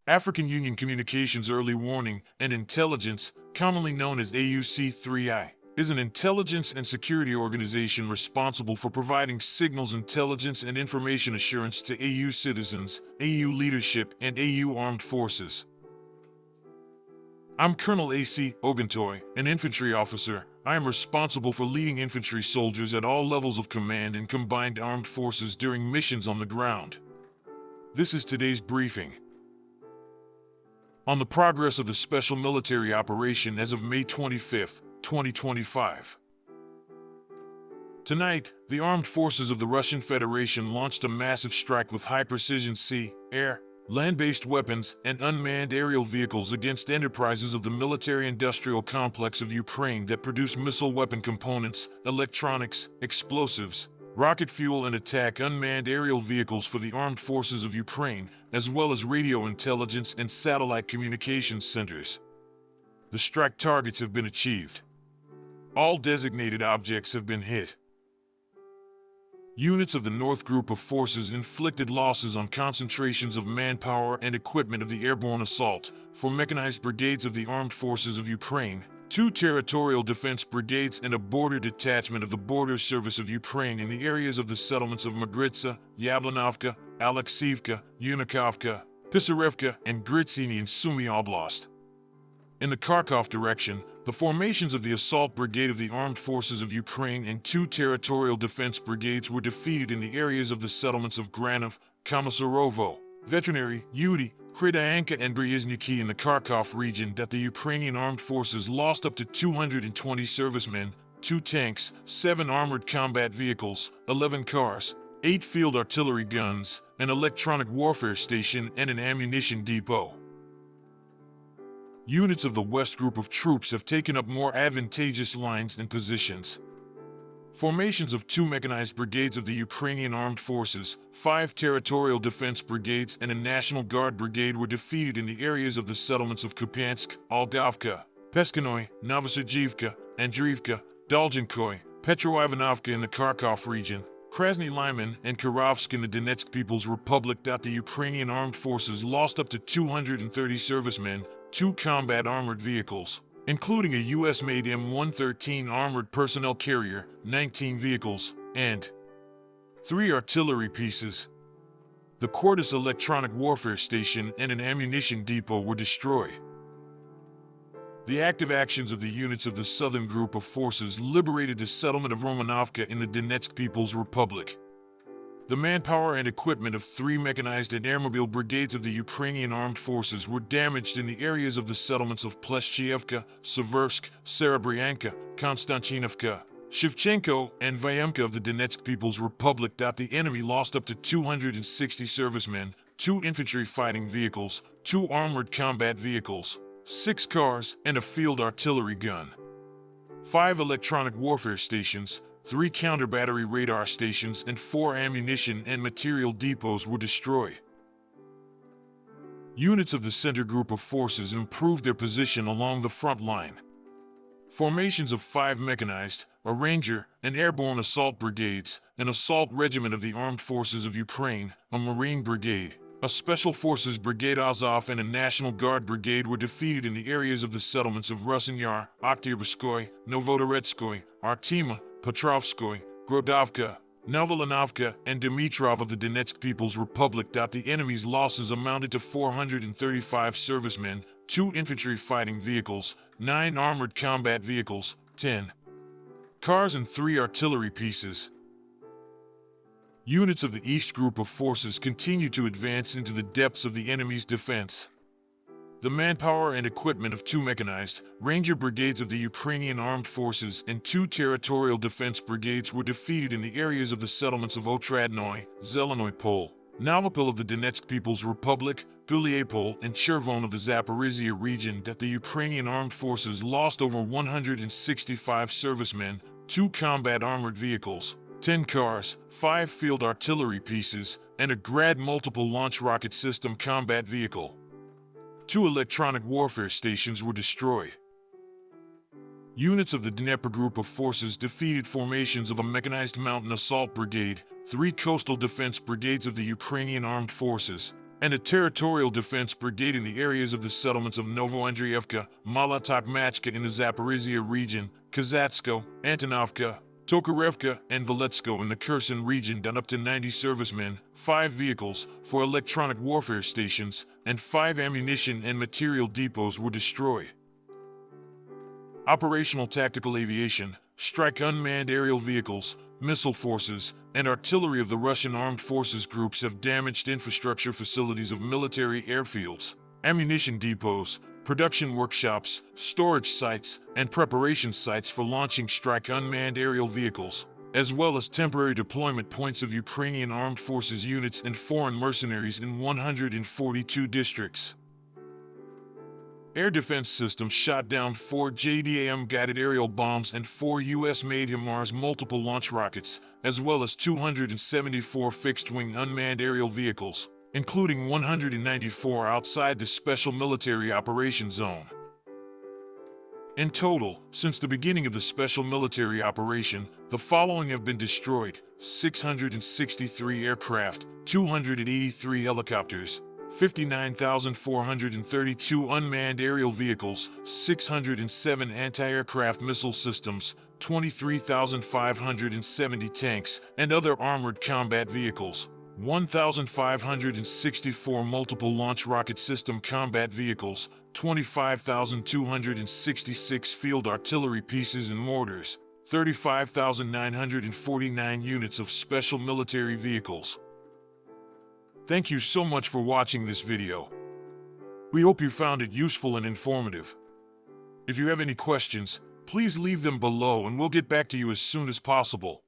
African Union Communications Early Warning and Intelligence, commonly known as AUC3I, is an intelligence and security organization responsible for providing signals intelligence and information assurance to AU citizens, AU leadership, and AU armed forces. I'm Colonel A.C. Oguntoy, an infantry officer. I am responsible for leading infantry soldiers at all levels of command in combined armed forces during missions on the ground. This is today's briefing on the progress of the special military operation as of May 25, 2025. Tonight, the armed forces of the Russian Federation launched a massive strike with high-precision sea, air, land-based weapons, and unmanned aerial vehicles against enterprises of the military-industrial complex of Ukraine that produce missile weapon components, electronics, explosives, rocket fuel, and attack unmanned aerial vehicles for the armed forces of Ukraine, as well as radio intelligence and satellite communications centers. The strike targets have been achieved. All designated objects have been hit. Units of the North Group of Forces inflicted losses on concentrations of manpower and equipment of the Airborne Assault, 4 Mechanized Brigades of the Armed Forces of Ukraine, 2 Territorial Defense Brigades, and a border detachment of the Border Service of Ukraine in the areas of the settlements of Magritsa, Yablanovka, Alexiivka, Unikovka, Pisarevka, and Gritsiny in Sumy Oblast. In the Kharkov direction, the formations of the Assault Brigade of the Armed Forces of Ukraine and 2 Territorial Defense Brigades were defeated in the areas of the settlements of Granov, Komisarovo, Veterinary, Yudi, Krydayanka, and Bryezniki in the Kharkov region. That the Ukrainian Armed Forces lost up to 220 servicemen, 2 tanks, 7 armored combat vehicles, 11 cars, 8 field artillery guns, an electronic warfare station, and an ammunition depot. Units of the West Group of troops have taken up more advantageous lines and positions. Formations of 2 Mechanized Brigades of the Ukrainian Armed Forces, 5 Territorial Defense Brigades, and a National Guard Brigade were defeated in the areas of the settlements of Kupiansk, Aldavka, Peskanoy, Novosergivka, Andriivka, Dolzhenkoy, Petroivanovka in the Kharkov region, Krasny Lyman, and Kirovsk in the Donetsk People's Republic. The Ukrainian Armed Forces lost up to 230 servicemen, 2 combat armored vehicles, including a U.S.-made M113 armored personnel carrier, 19 vehicles, and 3 artillery pieces. The Quartus electronic warfare station and an ammunition depot were destroyed. The active actions of the units of the Southern Group of Forces liberated the settlement of Romanovka in the Donetsk People's Republic. The manpower and equipment of 3 mechanized and airmobile brigades of the Ukrainian Armed Forces were damaged in the areas of the settlements of Pleshchievka, Seversk, Serebryanka, Konstantinovka, Shevchenko, and Vyemka of the Donetsk People's Republic. The enemy lost up to 260 servicemen, 2 infantry fighting vehicles, 2 armored combat vehicles, 6 cars, and a field artillery gun. 5 electronic warfare stations, 3 counter-battery radar stations, and 4 ammunition and material depots were destroyed. Units of the Center Group of Forces improved their position along the front line. Formations of 5 mechanized, a Ranger, and Airborne Assault Brigades, an Assault Regiment of the Armed Forces of Ukraine, a Marine Brigade, a Special Forces Brigade Azov, and a National Guard Brigade were defeated in the areas of the settlements of Rusynyar, Oktyabrskoy, Novodoretskoy, Artima, Petrovskoy, Grodovka, Novolanovka, and Dimitrov of the Donetsk People's Republic. The enemy's losses amounted to 435 servicemen, 2 infantry fighting vehicles, 9 armored combat vehicles, 10 cars, and 3 artillery pieces. Units of the East Group of Forces continue to advance into the depths of the enemy's defense. The manpower and equipment of 2 mechanized, Ranger Brigades of the Ukrainian Armed Forces and 2 Territorial Defense Brigades were defeated in the areas of the settlements of Otradnoy, Zelenoy Pole, Novopol of the Donetsk People's Republic, Guliapol, and Chervon of the Zaporizhia region. The Ukrainian Armed Forces lost over 165 servicemen, 2 combat armored vehicles, 10 cars, 5 field artillery pieces, and a Grad multiple launch rocket system combat vehicle. 2 electronic warfare stations were destroyed. Units of the Dnieper Group of Forces defeated formations of a Mechanized Mountain Assault Brigade, 3 Coastal Defense Brigades of the Ukrainian Armed Forces, and a territorial defense brigade in the areas of the settlements of Novoandrievka, Molotokmachka in the Zaporizhia region, Kazatsko, Antonovka, Tokarevka, and Veletsko in the Kherson region, down up to 90 servicemen, 5 vehicles, 4 electronic warfare stations, and 5 ammunition and material depots were destroyed. Operational tactical aviation, strike unmanned aerial vehicles, missile forces, and artillery of the Russian armed forces groups have damaged infrastructure facilities of military airfields, ammunition depots, production workshops, storage sites, and preparation sites for launching strike unmanned aerial vehicles, as well as temporary deployment points of Ukrainian armed forces units and foreign mercenaries in 142 districts. Air defense systems shot down 4 JDAM-guided aerial bombs and 4 U.S.-made HIMARS multiple launch rockets, as well as 274 fixed-wing unmanned aerial vehicles, including 194 outside the Special Military Operations Zone. In total, since the beginning of the Special Military Operation, the following have been destroyed: 663 aircraft, 283 helicopters, 59,432 unmanned aerial vehicles, 607 anti-aircraft missile systems, 23,570 tanks and other armored combat vehicles, 1,564 multiple launch rocket system combat vehicles, 25,266 field artillery pieces and mortars, 35,949 units of special military vehicles. Thank you so much for watching this video. We hope you found it useful and informative. If you have any questions, please leave them below and we'll get back to you as soon as possible.